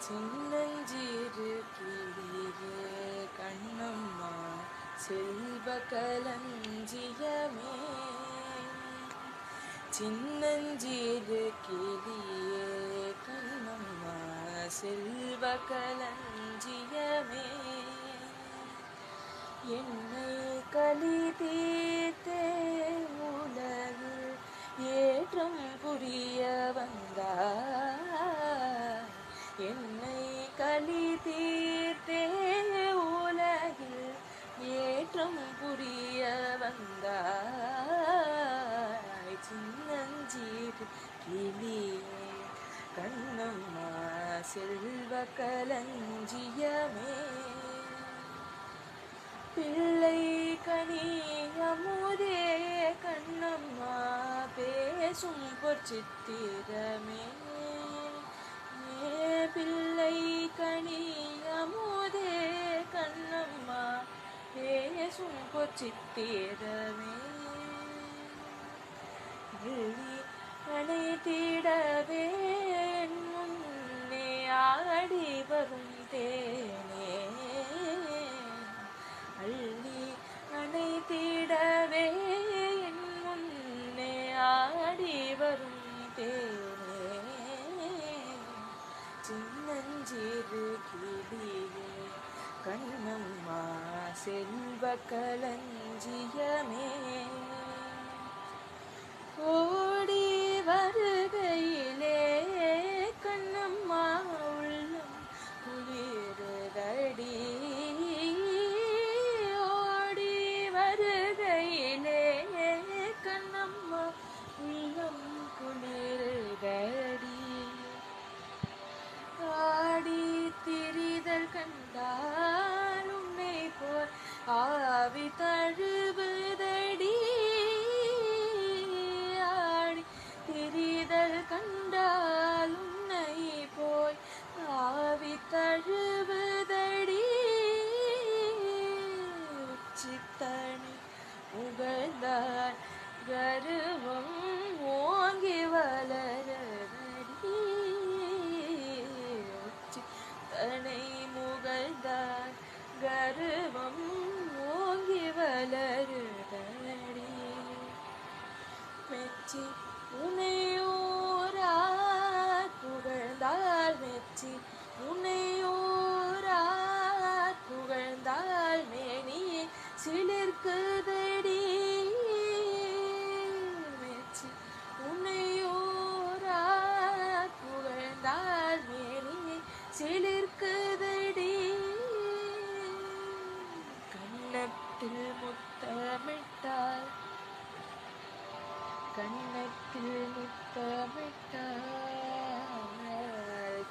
சின்னஞ்சிறு கிளியே கண்ணம்மா செல்வ களஞ்சியமே. சின்னஞ்சிறு கிளியே கண்ணம்மா செல்வ களஞ்சியமே. என்னை களி தீர்த்தே உலகில் ஏற்றம் புரிய வந்தார். என்னை களி தீர்த்தே உலகில் ஏற்றம் புரிய வந்தாய். சின்னஞ்சிறு கிளியே கண்ணம்மா செல்வ களஞ்சியமே. பிள்ளை கனி அமுதே கண்ணம்மா பேசும் பொற்சித்திரமே. பிள்ளை கனி அமுதே கண்ணம்மா பேசும் பொற்சித்திரமே. அணைத்திடவே முன்னே ஆடி வரும் தேனே. அள்ளி அணைத்திடவே முன்னே ஆடி வரும் தேனே. சின்னஞ்சிறு கிளியே கண்ணம்மா செல்வ களஞ்சியமே. ஓடி வருகையிலே கண்ணம்மா உள்ளம் குளிரடி. ஓடி வருகையிலே கண்ணம்மா உள்ளம் குளிரடி. ஆடி திரிதல் கண்டால் உன்னை போல் ஆவி தழுவுதடி. ஆடி திரிதல் கண்டால் உன்னை போய் ஆவி தழுவுதடி. உச்சித்தனி புகழ்ந்தார் கருவம் ஓங்கி வளரடி. உச்சித்தனை முகழ்ந்தார் கருவம் ஓங்கி வளருதடி. மெச்சி உனையோரார் புகழ்ந்தால் மெச்சி உனையோரார் புகழ்ந்தால் மேனி சிலிர்க்குதடி. மெச்சி உனையோரார் புகழ்ந்தால் மேனி சிலிர்க்குதடி. கண்ணத்தில் முத்தமிட்டால் கண்ணத்தில் முத்தமிட்டால்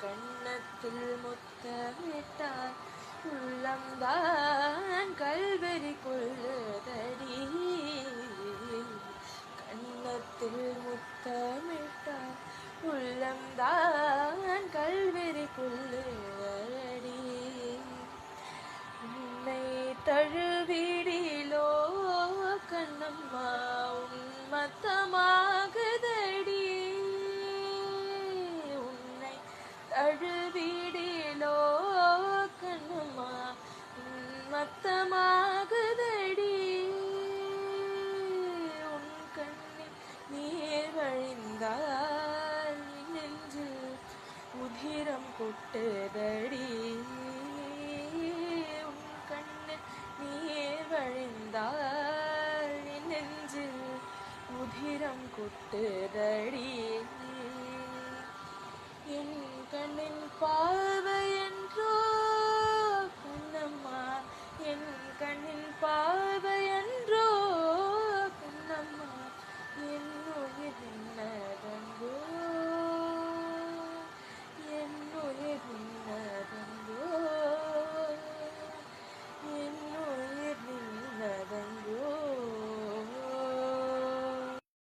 கண்ணத்தில் முத்தமிட்டால் உள்ளம்தான் கல்வெறி கொள்ளுதடி. கண்ணத்தில் முத்தமிட்டால் உள்ளம்தான் கல்வெறி கொள்ளுதடி. உன்னை தழுவிடிலோ கண்ணம்மா உன்மத்தமாகுதடி. உன்னை தழுவிடிலோ கண்ணம்மா உன்மத்தமாகுதடி. உன் கண்ணில் நீர் வழிந்தால் நெஞ்சில் உதிரம் கொட்டுதடி. உன் கண்ணில் நீர் வழிந்தால் நெஞ்சில் உதிரம் கொட்டுதடி. என் கண்ணின் பார்வை என்றோ கண்ணம்மா